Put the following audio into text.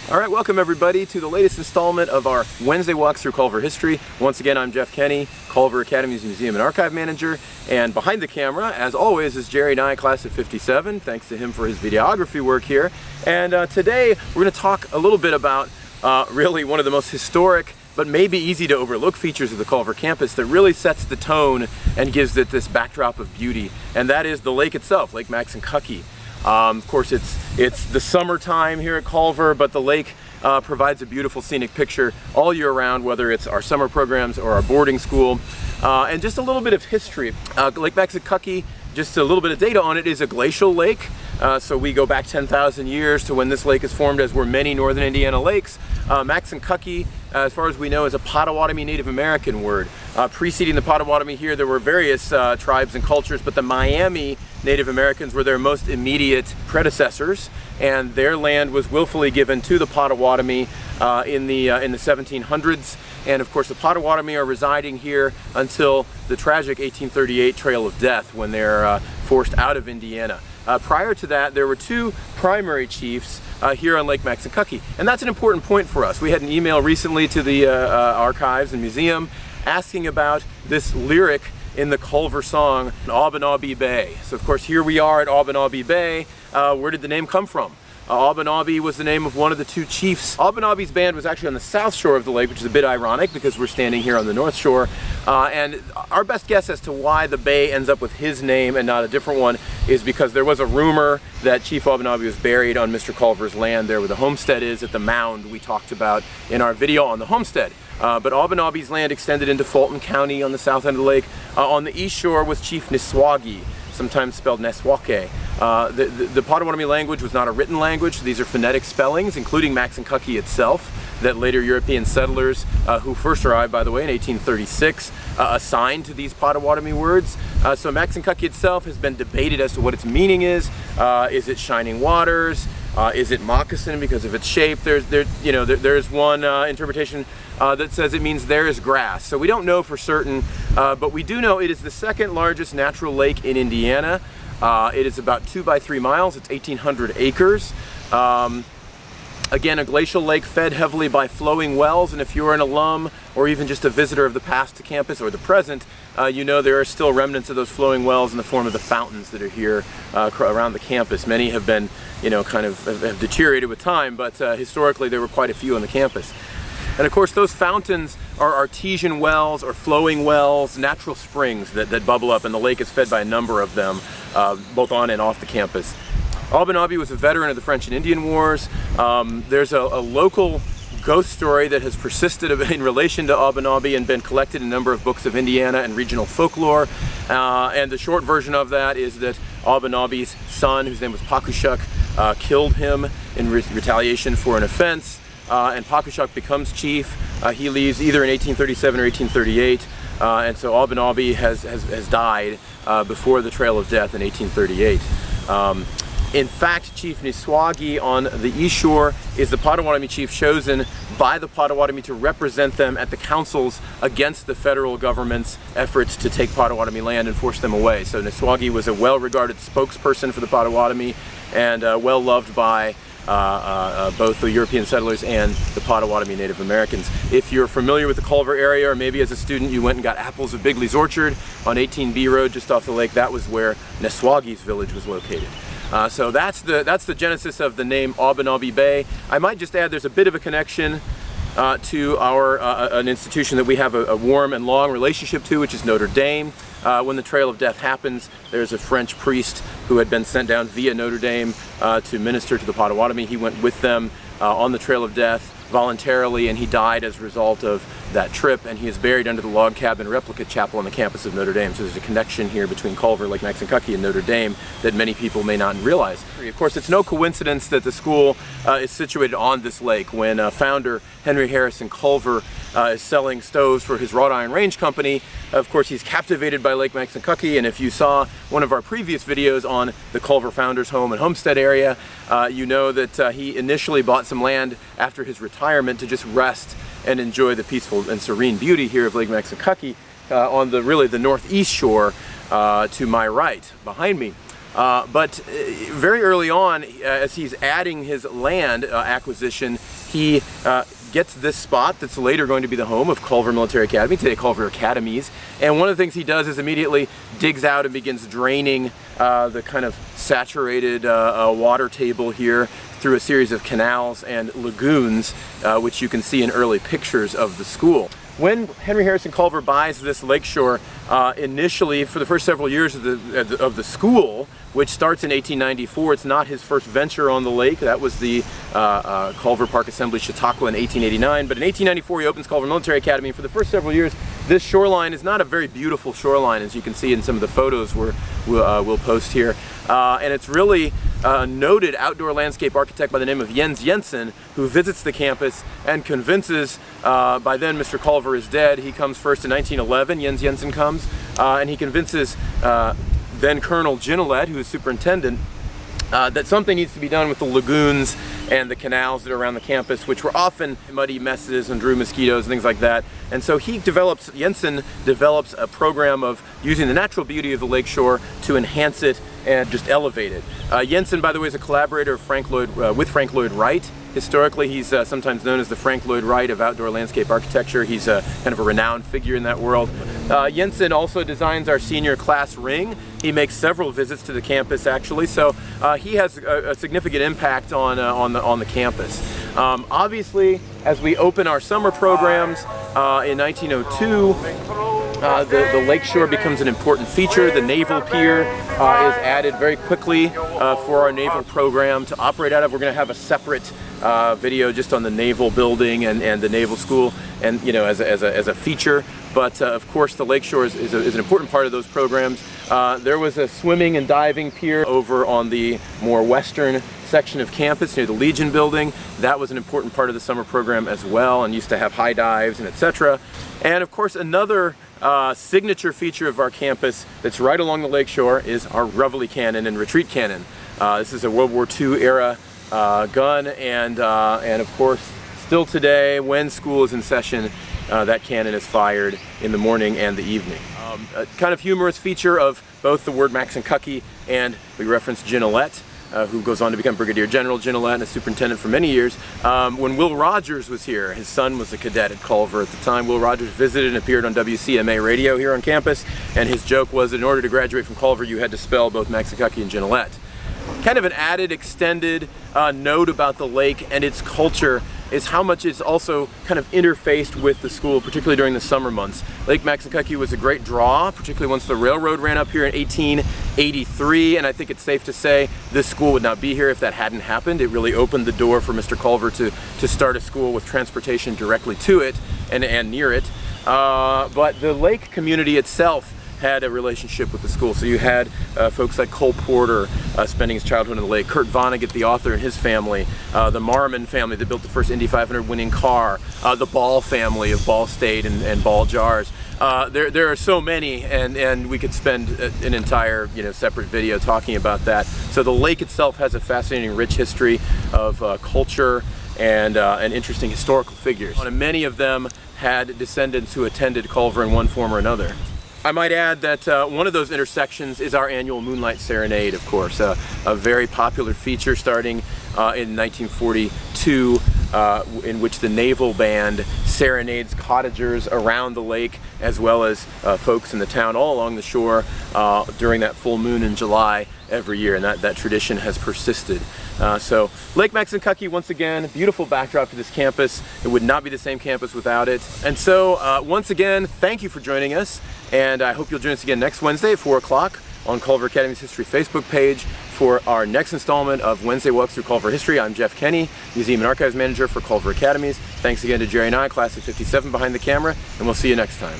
All right, welcome everybody to the latest installment of our Wednesday walks through Culver history. Once again, I'm Jeff Kenney, Culver Academies Museum and Archive Manager, and behind the camera, as always, is Jerry Nye, class of '57. Thanks to him for his videography work here. And today, we're going to talk a little bit about really one of the most historic but maybe easy to overlook features of the Culver campus that really sets the tone and gives it this backdrop of beauty, and that is the lake itself, Lake Maxinkuckee. Of course, it's the summertime here at Culver, but the lake provides a beautiful scenic picture all year round, whether it's our summer programs or our boarding school. And just a little bit of history. Lake Maxinkuckee, just a little bit of data on it, is a glacial lake. So we go back 10,000 years to when this lake is formed, as were many northern Indiana lakes. Maxinkuckee, as far as we know, is a Potawatomi Native American word. Preceding the Potawatomi here, there were various tribes and cultures, but the Miami Native Americans were their most immediate predecessors, and their land was willfully given to the Potawatomi in the 1700s. And of course, the Potawatomi are residing here until the tragic 1838 Trail of Death, when they're forced out of Indiana. Prior to that, there were two primary chiefs here on Lake Maxinkuckee, and that's an important point for us. We had an email recently to the archives and museum asking about this lyric in the Culver Song, Aubeenaubee Bay. So of course, here we are at Aubeenaubee Bay. Where did the name come from? Aubeenaubee was the name of one of the two chiefs. Aubeenaubee's band was actually on the south shore of the lake, which is a bit ironic because we're standing here on the north shore. And our best guess as to why the bay ends up with his name and not a different one is because there was a rumor that Chief Aubeenaubee was buried on Mr. Culver's land there where the homestead is, at the mound we talked about in our video on the homestead. But Aubeenaubee's land extended into Fulton County on the south end of the lake. On the east shore was Chief Niswagi, sometimes spelled Neswake. The Potawatomi language was not a written language. These are phonetic spellings, including Maxinkuckee itself, that later European settlers, who first arrived, by the way, in 1836, assigned to these Potawatomi words. So Maxinkuckee itself has been debated as to what its meaning is. Is it shining waters? Is it moccasin because of its shape? There's one interpretation that says it means there is grass. So we don't know for certain, but we do know it is the second largest natural lake in Indiana. It is about 2 by 3 miles. It's 1,800 acres. Again, a glacial lake fed heavily by flowing wells, and if you're an alum or even just a visitor of the past to campus or the present, you know there are still remnants of those flowing wells in the form of the fountains that are here around the campus. Many have been, have deteriorated with time, but historically there were quite a few on the campus. And of course, those fountains are artesian wells or flowing wells, natural springs that bubble up, and the lake is fed by a number of them, both on and off the campus. Aubeenaubee was a veteran of the French and Indian Wars. There's a local ghost story that has persisted in relation to Aubeenaubee and been collected in a number of books of Indiana and regional folklore. And the short version of that is that Aubeenaubee's son, whose name was Pakushuk, killed him in retaliation for an offense. And Pakushuk becomes chief. He leaves either in 1837 or 1838, and so Aubeenaubee has died before the Trail of Death in 1838. In fact, Chief Niswagi on the east shore is the Potawatomi chief chosen by the Potawatomi to represent them at the councils against the federal government's efforts to take Potawatomi land and force them away. So Niswagi was a well-regarded spokesperson for the Potawatomi and well loved by both the European settlers and the Potawatomi Native Americans. If you're familiar with the Culver area, or maybe as a student you went and got apples at Bigley's Orchard on 18B Road just off the lake, that was where Niswagi's village was located. So that's the genesis of the name Aubeenaubee Bay. I might just add there's a bit of a connection to an institution that we have a warm and long relationship to, which is Notre Dame. When the Trail of Death happens, there's a French priest who had been sent down via Notre Dame to minister to the Potawatomi. He went with them on the Trail of Death voluntarily, and he died as a result of that trip, and he is buried under the log cabin replica chapel on the campus of Notre Dame. So there's a connection here between Culver, Lake Maxinkuckee, and Notre Dame that many people may not realize. Of course, it's no coincidence that the school is situated on this lake. When founder Henry Harrison Culver is selling stoves for his wrought iron range company, of course he's captivated by Lake Maxinkuckee, and if you saw one of our previous videos on the Culver founder's home and homestead area, you know that he initially bought some land after his retirement to just rest and enjoy the peaceful and serene beauty here of Lake Maxinkuckee on the northeast shore to my right, behind me. But very early on, as he's adding his land acquisition, he gets this spot that's later going to be the home of Culver Military Academy, today Culver Academies. And one of the things he does is immediately digs out and begins draining the kind of saturated water table here through a series of canals and lagoons, which you can see in early pictures of the school. When Henry Harrison Culver buys this lakeshore, initially for the first several years of the school, which starts in 1894, it's not his first venture on the lake. That was the Culver Park Assembly Chautauqua in 1889. But in 1894, he opens Culver Military Academy. For the first several years, this shoreline is not a very beautiful shoreline, as you can see in some of the photos we'll post here. And it's really a noted outdoor landscape architect by the name of Jens Jensen, who visits the campus and convinces, by then Mr. Culver is dead. He comes first in 1911, Jens Jensen comes, and he convinces then Colonel Ginolette, who is superintendent, that something needs to be done with the lagoons and the canals that are around the campus, which were often muddy messes and drew mosquitoes and things like that. And so Jensen develops a program of using the natural beauty of the lakeshore to enhance it and just elevate it. Jensen, by the way, is a collaborator of with Frank Lloyd Wright. Historically, he's sometimes known as the Frank Lloyd Wright of outdoor landscape architecture. He's kind of a renowned figure in that world. Jensen also designs our senior class ring. He makes several visits to the campus, actually, so he has a significant impact on the campus. Obviously, as we open our summer programs in 1902, the lakeshore becomes an important feature. The naval pier is added very quickly for our naval program to operate out of. We're going to have a separate video just on the naval building and the naval school, and as a feature. But of course, the lakeshore is an important part of those programs. There was a swimming and diving pier over on the more western section of campus near the Legion building. That was an important part of the summer program as well, and used to have high dives and etc. And of course, another signature feature of our campus that's right along the lakeshore is our Reveille cannon and retreat cannon. This is a World War II era gun, and of course, still today, when school is in session, that cannon is fired in the morning and the evening. A kind of humorous feature of both the word Maxinkuckee and we referenced Ginolette, who goes on to become Brigadier General Ginolette and a superintendent for many years. When Will Rogers was here, his son was a cadet at Culver at the time. Will Rogers visited and appeared on WCMA radio here on campus, and his joke was that in order to graduate from Culver, you had to spell both Maxinkuckee and Ginolette. Kind of an added, extended note about the lake and its culture is how much it's also kind of interfaced with the school, particularly during the summer months. Lake Maxinkuckee was a great draw, particularly once the railroad ran up here in 1883, and I think it's safe to say this school would not be here if that hadn't happened. It really opened the door for Mr. Culver to start a school with transportation directly to it and near it. But the lake community itself had a relationship with the school. So you had folks like Cole Porter spending his childhood on the lake, Kurt Vonnegut, the author, and his family, the Marmon family that built the first Indy 500 winning car, the Ball family of Ball State and Ball Jars. There are so many, and we could spend an entire separate video talking about that. So the lake itself has a fascinating, rich history of culture and interesting historical figures. And many of them had descendants who attended Culver in one form or another. I might add that one of those intersections is our annual Moonlight Serenade, of course, a very popular feature starting in 1942, in which the naval band serenades cottagers around the lake, as well as folks in the town all along the shore during that full moon in July every year, and that tradition has persisted. So Lake Maxinkuckee, once again, beautiful backdrop to this campus. It would not be the same campus without it. And so once again, thank you for joining us, and I hope you'll join us again next Wednesday at 4 o'clock on Culver Academies History Facebook page for our next installment of Wednesday Walks Through Culver History. I'm Jeff Kenney, Museum and Archives Manager for Culver Academies. Thanks again to Jerry and I, Class of '57 behind the camera, and we'll see you next time.